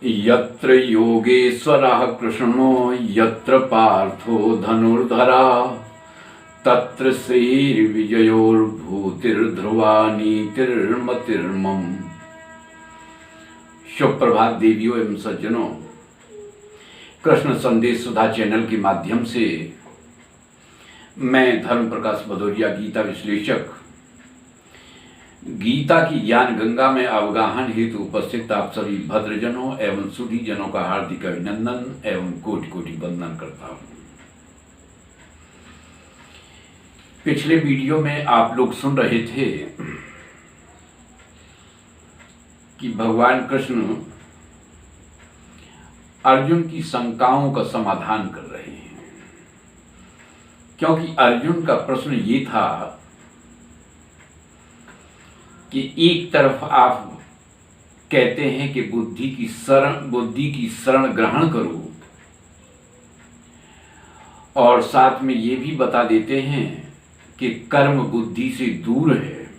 यत्र योगेश्वरः कृष्णो यत्र पार्थो धनुर्धरा तत्र श्रीर्विजयोर्भूतिर्ध्रुवा नीतिर्मतिर्मम। शुभ प्रभात देवियों एवं सज्जनों, कृष्ण संदेश सुधा चैनल के माध्यम से मैं धर्म प्रकाश भदौरिया गीता विश्लेषक गीता की ज्ञान गंगा में अवगाहन हेतु उपस्थित आप सभी भद्रजनों एवं सुधी जनों का हार्दिक अभिनंदन एवं कोटि कोटि वंदन करता हूं। पिछले वीडियो में आप लोग सुन रहे थे कि भगवान कृष्ण अर्जुन की शंकाओं का समाधान कर रहे हैं, क्योंकि अर्जुन का प्रश्न ये था कि एक तरफ आप कहते हैं कि बुद्धि की शरण ग्रहण करो, और साथ में ये भी बता देते हैं कि कर्म बुद्धि से दूर है,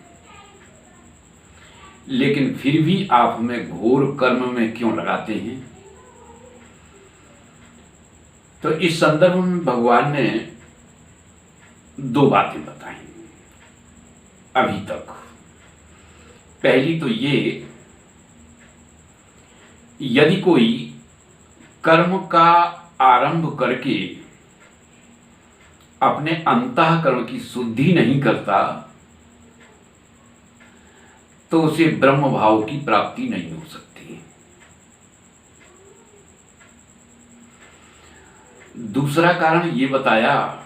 लेकिन फिर भी आप हमें घोर कर्म में क्यों लगाते हैं। तो इस संदर्भ में भगवान ने दो बातें बताई अभी तक। पहली तो ये, यदि कोई कर्म का आरंभ करके अपने अंतःकरण की शुद्धि नहीं करता तो उसे ब्रह्म भाव की प्राप्ति नहीं हो सकती। दूसरा कारण ये बताया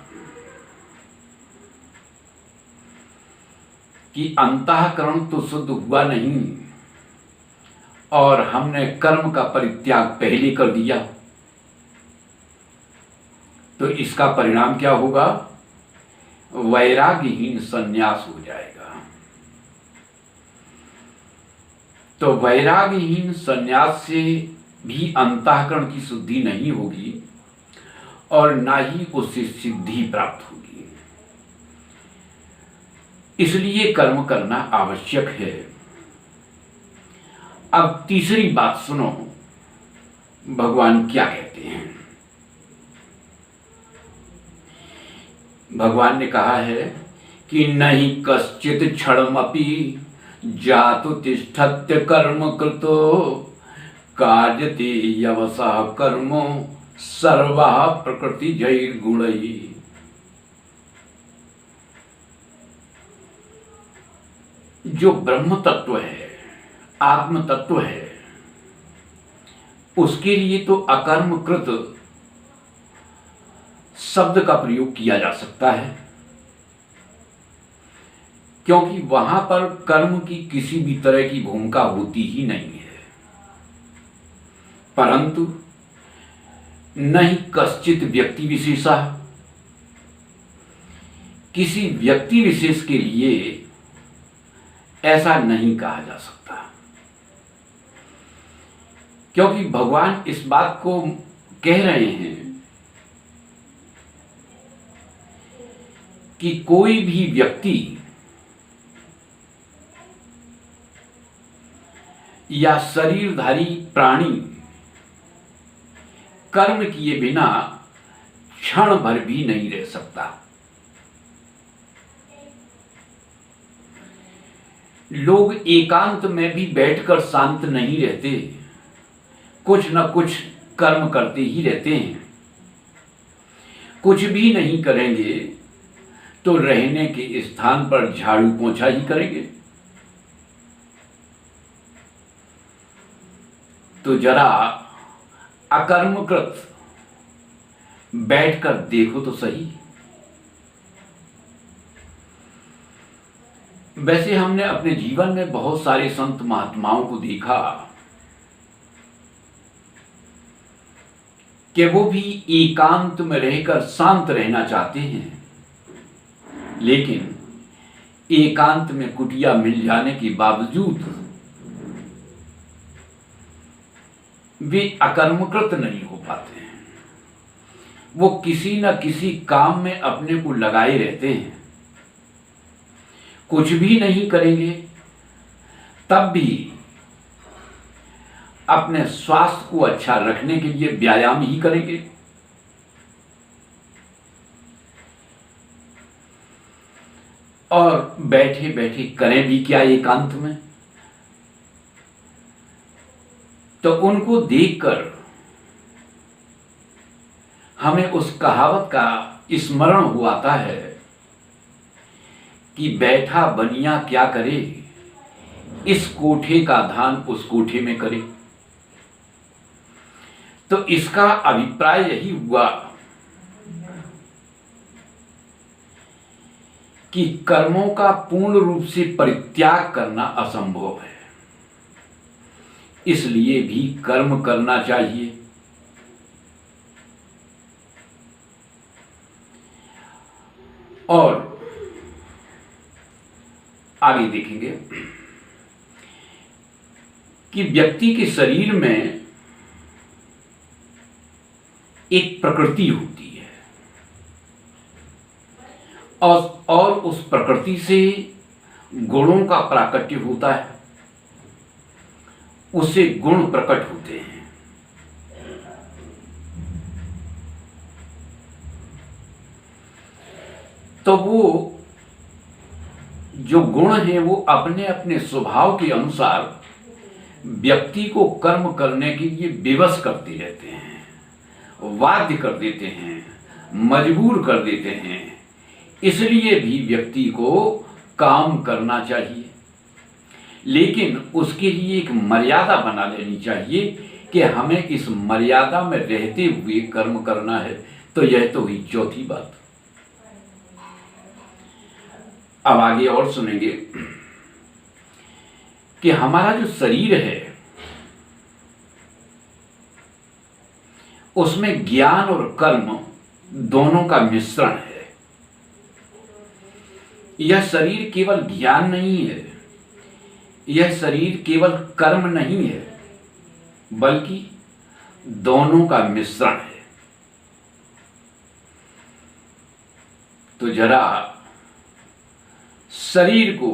कि अंतःकरण तो शुद्ध हुआ नहीं और हमने कर्म का परित्याग पहले कर दिया, तो इसका परिणाम क्या होगा? वैराग्यहीन संन्यास हो जाएगा। तो वैराग्यहीन संन्यास से भी अंतःकरण की शुद्धि नहीं होगी और ना ही उससे सिद्धि प्राप्त होगी। इसलिए कर्म करना आवश्यक है। अब तीसरी बात सुनो, भगवान क्या कहते हैं। भगवान ने कहा है कि नहीं कश्चित क्षणमपि जातु तिष्ठत्य कर्म कृतो कार्यते यवसः कर्मो सर्वः प्रकृति जैर्गुणैः। जो ब्रह्म तत्व है, आत्म तत्व है, उसके लिए तो अकर्मकृत शब्द का प्रयोग किया जा सकता है, क्योंकि वहां पर कर्म की किसी भी तरह की भूमिका होती ही नहीं है। परंतु नहीं कश्चित व्यक्ति विशेषा, किसी व्यक्ति विशेष के लिए ऐसा नहीं कहा जा सकता, क्योंकि भगवान इस बात को कह रहे हैं कि कोई भी व्यक्ति या शरीरधारी प्राणी कर्म किए बिना क्षण भर भी नहीं रह सकता। लोग एकांत में भी बैठकर शांत नहीं रहते, कुछ न कुछ कर्म करते ही रहते हैं। कुछ भी नहीं करेंगे तो रहने के स्थान पर झाड़ू पोंछा ही करेंगे। तो जरा अकर्मकृत बैठकर देखो तो सही। वैसे हमने अपने जीवन में बहुत सारे संत महात्माओं को देखा कि वो भी एकांत में रहकर शांत रहना चाहते हैं, लेकिन एकांत में कुटिया मिल जाने के बावजूद वे अकर्मकृत नहीं हो पाते हैं। वो किसी न किसी काम में अपने को लगाए रहते हैं। कुछ भी नहीं करेंगे तब भी अपने स्वास्थ्य को अच्छा रखने के लिए व्यायाम ही करेंगे। और बैठे बैठे करें भी क्या एकांत में, तो उनको देखकर हमें उस कहावत का स्मरण हुआता है कि बैठा बनिया क्या करे, इस कोठे का धान उस कोठे में करे। तो इसका अभिप्राय यही हुआ कि कर्मों का पूर्ण रूप से परित्याग करना असंभव है, इसलिए भी कर्म करना चाहिए। और आगे देखेंगे कि व्यक्ति के शरीर में एक प्रकृति होती है और उस प्रकृति से गुणों का प्राकट्य होता है, उससे गुण प्रकट होते हैं। तो वो जो गुण हैं वो अपने अपने स्वभाव के अनुसार व्यक्ति को कर्म करने के लिए विवश करते रहते हैं, बाध्य कर देते हैं, मजबूर कर देते हैं। इसलिए भी व्यक्ति को काम करना चाहिए, लेकिन उसके लिए एक मर्यादा बना लेनी चाहिए कि हमें इस मर्यादा में रहते हुए कर्म करना है। तो यह तो हुई चौथी बात। अब आगे और सुनेंगे कि हमारा जो शरीर है उसमें ज्ञान और कर्म दोनों का मिश्रण है। यह शरीर केवल ज्ञान नहीं है, यह शरीर केवल कर्म नहीं है, बल्कि दोनों का मिश्रण है। तो जरा शरीर को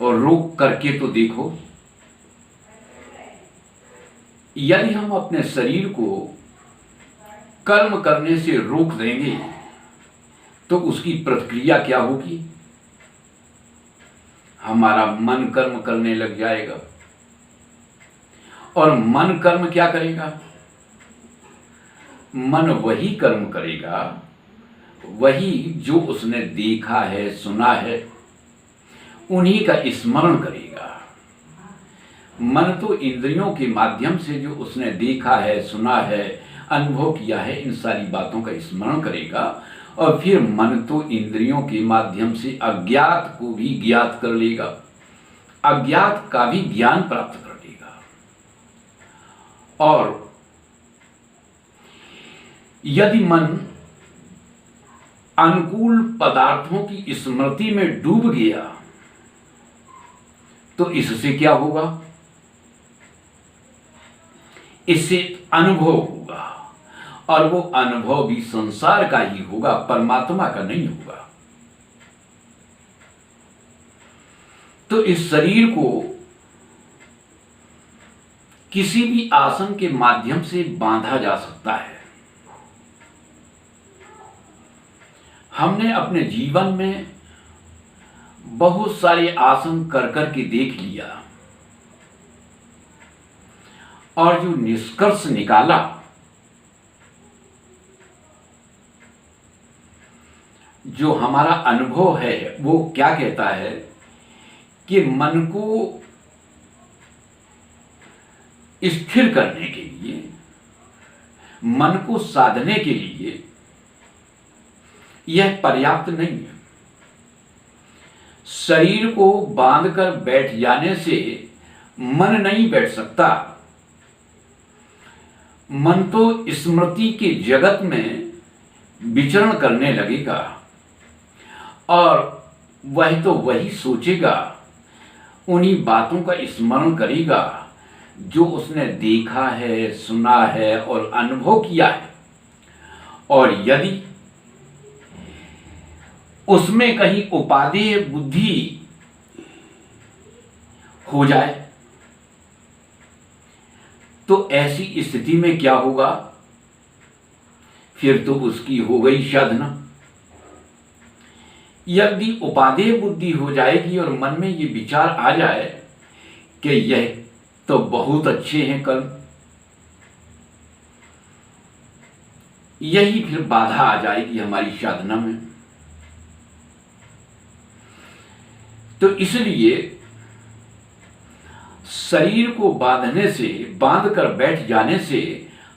रोक करके तो देखो, यदि हम अपने शरीर को कर्म करने से रोक देंगे तो उसकी प्रतिक्रिया क्या होगी? हमारा मन कर्म करने लग जाएगा। और मन कर्म क्या करेगा? मन वही कर्म करेगा, वही जो उसने देखा है, सुना है, उन्हीं का स्मरण करेगा। मन तो इंद्रियों के माध्यम से जो उसने देखा है, सुना है, अनुभव किया है, इन सारी बातों का स्मरण करेगा। और फिर मन तो इंद्रियों के माध्यम से अज्ञात को भी ज्ञात कर लेगा, अज्ञात का भी ज्ञान प्राप्त कर लेगा। और यदि मन अनुकूल पदार्थों की स्मृति में डूब गया तो इससे क्या होगा? इससे अनुभव होगा, और वो अनुभव भी संसार का ही होगा, परमात्मा का नहीं होगा। तो इस शरीर को किसी भी आसन के माध्यम से बांधा जा सकता है। हमने अपने जीवन में बहुत सारे आसन कर के देख लिया, और जो निष्कर्ष निकाला जो हमारा अनुभव है वो क्या कहता है कि मन को स्थिर करने के लिए, मन को साधने के लिए यह पर्याप्त नहीं है। शरीर को बांधकर बैठ जाने से मन नहीं बैठ सकता। मन तो स्मृति के जगत में विचरण करने लगेगा, और वह तो वही सोचेगा, उन्हीं बातों का स्मरण करेगा जो उसने देखा है, सुना है और अनुभव किया है। और यदि उसमें कहीं उपादेय बुद्धि हो जाए, तो ऐसी स्थिति में क्या होगा? फिर तो उसकी हो गई साधना। यदि उपादेय बुद्धि हो जाएगी और मन में ये विचार आ जाए कि यह तो बहुत अच्छे हैं कर्म, यही फिर बाधा आ जाएगी हमारी साधना में। तो इसलिए शरीर को बांध कर बैठ जाने से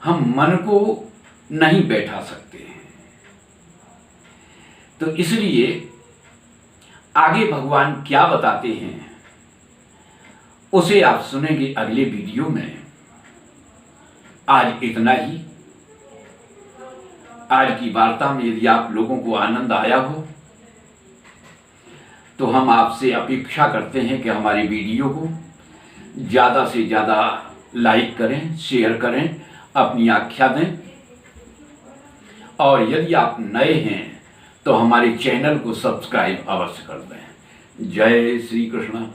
हम मन को नहीं बैठा सकते हैं। तो इसलिए आगे भगवान क्या बताते हैं उसे आप सुनेंगे अगले वीडियो में। आज इतना ही। आज की वार्ता में यदि आप लोगों को आनंद आया हो तो हम आपसे अपेक्षा करते हैं कि हमारे वीडियो को ज़्यादा से ज़्यादा लाइक करें, शेयर करें, अपनी आख्या दें। और यदि आप नए हैं तो हमारे चैनल को सब्सक्राइब अवश्य कर दें। जय श्री कृष्ण।